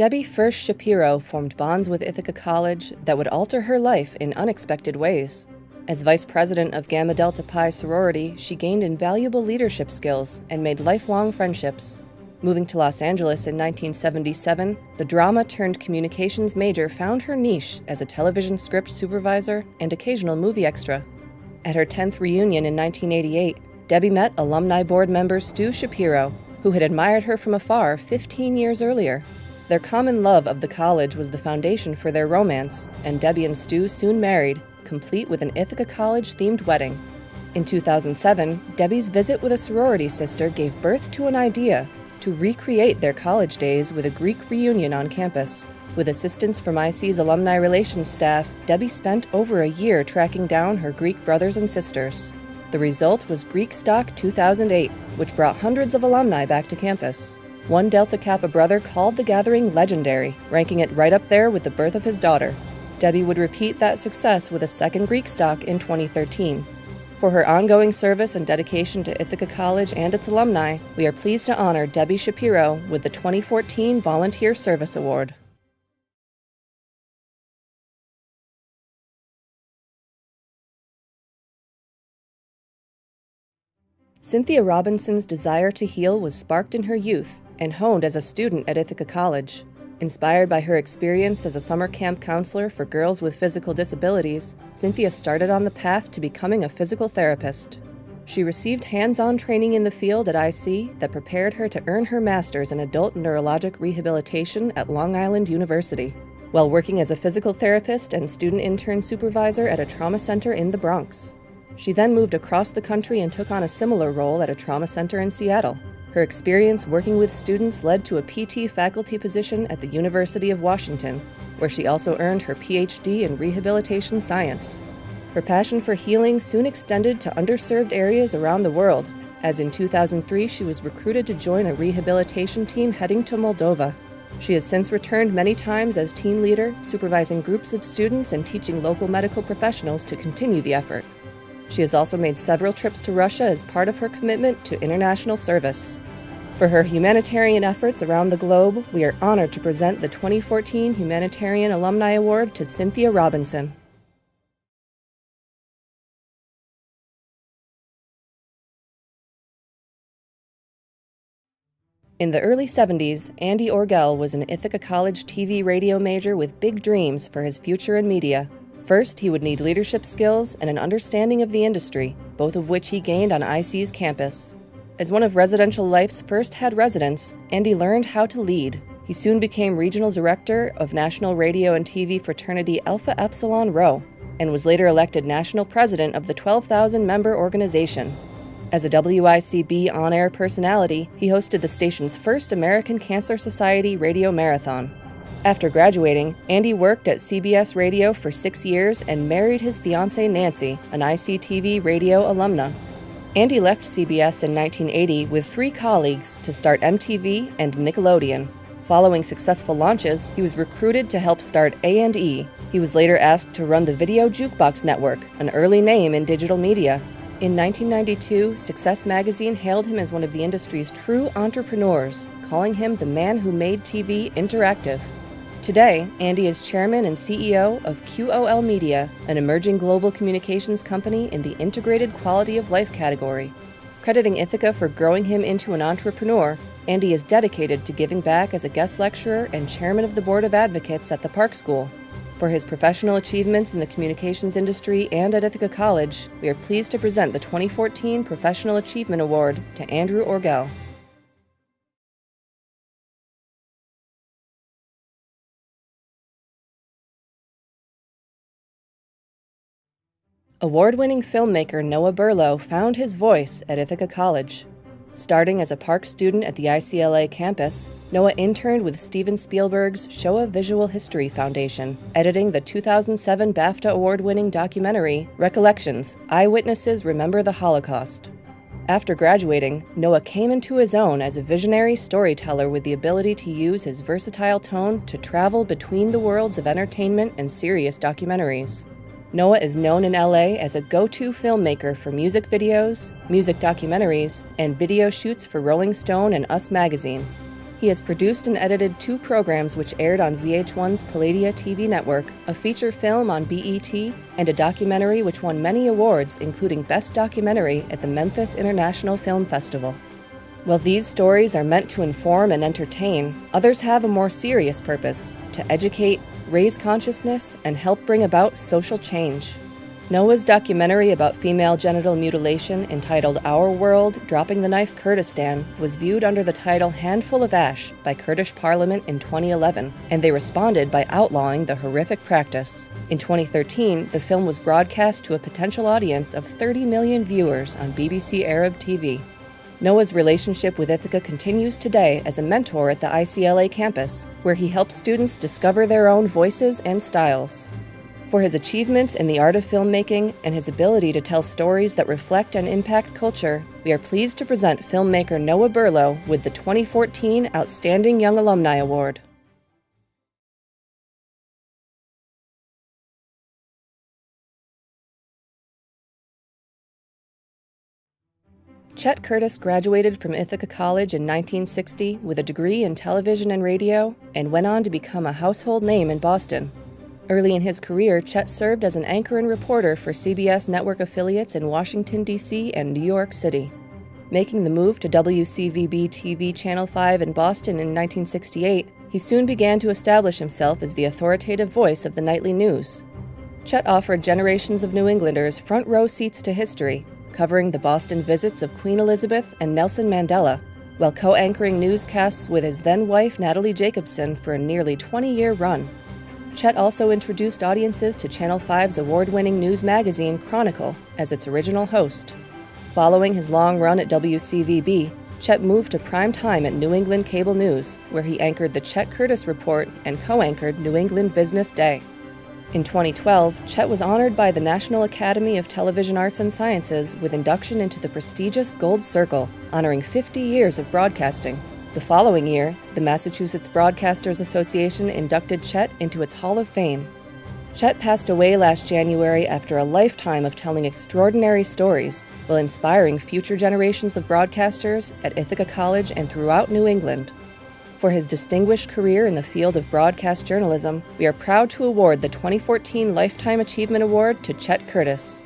Debbie Fersh Shapiro formed bonds with Ithaca College that would alter her life in unexpected ways. As vice president of Gamma Delta Pi sorority, she gained invaluable leadership skills and made lifelong friendships. Moving to Los Angeles in 1977, the drama-turned-communications major found her niche as a television script supervisor and occasional movie extra. At her 10th reunion in 1988, Debbie met alumni board member Stu Shapiro, who had admired her from afar 15 years earlier. Their common love of the college was the foundation for their romance, and Debbie and Stu soon married, complete with an Ithaca College-themed wedding. In 2007, Debbie's visit with a sorority sister gave birth to an idea to recreate their college days with a Greek reunion on campus. With assistance from IC's alumni relations staff, Debbie spent over a year tracking down her Greek brothers and sisters. The result was Greek Stock 2008, which brought hundreds of alumni back to campus. One Delta Kappa brother called the gathering legendary, ranking it right up there with the birth of his daughter. Debbie would repeat that success with a second Greek Stock in 2013. For her ongoing service and dedication to Ithaca College and its alumni, we are pleased to honor Debbie Shapiro with the 2014 Volunteer Service Award. Cynthia Robinson's desire to heal was sparked in her youth and honed as a student at Ithaca College. Inspired by her experience as a summer camp counselor for girls with physical disabilities, Cynthia started on the path to becoming a physical therapist. She received hands-on training in the field at IC that prepared her to earn her master's in adult neurologic rehabilitation at Long Island University, while working as a physical therapist and student intern supervisor at a trauma center in the Bronx. She then moved across the country and took on a similar role at a trauma center in Seattle. Her experience working with students led to a PT faculty position at the University of Washington, where she also earned her PhD in rehabilitation science. Her passion for healing soon extended to underserved areas around the world, as in 2003 she was recruited to join a rehabilitation team heading to Moldova. She has since returned many times as team leader, supervising groups of students and teaching local medical professionals to continue the effort. She has also made several trips to Russia as part of her commitment to international service. For her humanitarian efforts around the globe, we are honored to present the 2014 Humanitarian Alumni Award to Cynthia Robinson. In the early 70s, Andy Orgel was an Ithaca College TV radio major with big dreams for his future in media. First, he would need leadership skills and an understanding of the industry, both of which he gained on IC's campus. As one of residential life's first head residents, Andy learned how to lead. He soon became regional director of National Radio and TV fraternity Alpha Epsilon Rho, and was later elected national president of the 12,000-member organization. As a WICB on-air personality, he hosted the station's first American Cancer Society radio marathon. After graduating, Andy worked at CBS Radio for 6 years and married his fiancée Nancy, an ICTV radio alumna. Andy left CBS in 1980 with 3 colleagues to start MTV and Nickelodeon. Following successful launches, he was recruited to help start A&E. He was later asked to run the Video Jukebox Network, an early name in digital media. In 1992, Success Magazine hailed him as one of the industry's true entrepreneurs, calling him the man who made TV interactive. Today, Andy is chairman and CEO of QOL Media, an emerging global communications company in the integrated quality of life category. Crediting Ithaca for growing him into an entrepreneur, Andy is dedicated to giving back as a guest lecturer and chairman of the Board of Advocates at the Park School. For his professional achievements in the communications industry and at Ithaca College, we are pleased to present the 2014 Professional Achievement Award to Andrew Orgel. Award-winning filmmaker Noah Burlow found his voice at Ithaca College. Starting as a Park student at the ICLA campus, Noah interned with Steven Spielberg's Showa Visual History Foundation, editing the 2007 BAFTA award-winning documentary, Recollections: Eyewitnesses Remember the Holocaust. After graduating, Noah came into his own as a visionary storyteller with the ability to use his versatile tone to travel between the worlds of entertainment and serious documentaries. Noah is known in LA as a go-to filmmaker for music videos, music documentaries, and video shoots for Rolling Stone and Us Magazine. He has produced and edited 2 programs which aired on VH1's Palladia TV network, a feature film on BET, and a documentary which won many awards, including Best Documentary at the Memphis International Film Festival. While these stories are meant to inform and entertain, others have a more serious purpose: to educate, raise consciousness, and help bring about social change. Noah's documentary about female genital mutilation, entitled Our World, Dropping the Knife Kurdistan, was viewed under the title Handful of Ash by Kurdish Parliament in 2011, and they responded by outlawing the horrific practice. In 2013, the film was broadcast to a potential audience of 30 million viewers on BBC Arab TV. Noah's relationship with Ithaca continues today as a mentor at the ICLA campus, where he helps students discover their own voices and styles. For his achievements in the art of filmmaking and his ability to tell stories that reflect and impact culture, we are pleased to present filmmaker Noah Burlow with the 2014 Outstanding Young Alumni Award. Chet Curtis graduated from Ithaca College in 1960 with a degree in television and radio, and went on to become a household name in Boston. Early in his career, Chet served as an anchor and reporter for CBS network affiliates in Washington, D.C. and New York City. Making the move to WCVB-TV Channel 5 in Boston in 1968, he soon began to establish himself as the authoritative voice of the nightly news. Chet offered generations of New Englanders front-row seats to history, covering the Boston visits of Queen Elizabeth and Nelson Mandela, while co-anchoring newscasts with his then-wife Natalie Jacobson for a nearly 20-year run. Chet also introduced audiences to Channel 5's award-winning news magazine Chronicle as its original host. Following his long run at WCVB, Chet moved to prime time at New England Cable News, where he anchored the Chet Curtis Report and co-anchored New England Business Day. In 2012, Chet was honored by the National Academy of Television Arts and Sciences with induction into the prestigious Gold Circle, honoring 50 years of broadcasting. The following year, the Massachusetts Broadcasters Association inducted Chet into its Hall of Fame. Chet passed away last January after a lifetime of telling extraordinary stories while inspiring future generations of broadcasters at Ithaca College and throughout New England. For his distinguished career in the field of broadcast journalism, we are proud to award the 2014 Lifetime Achievement Award to Chet Curtis.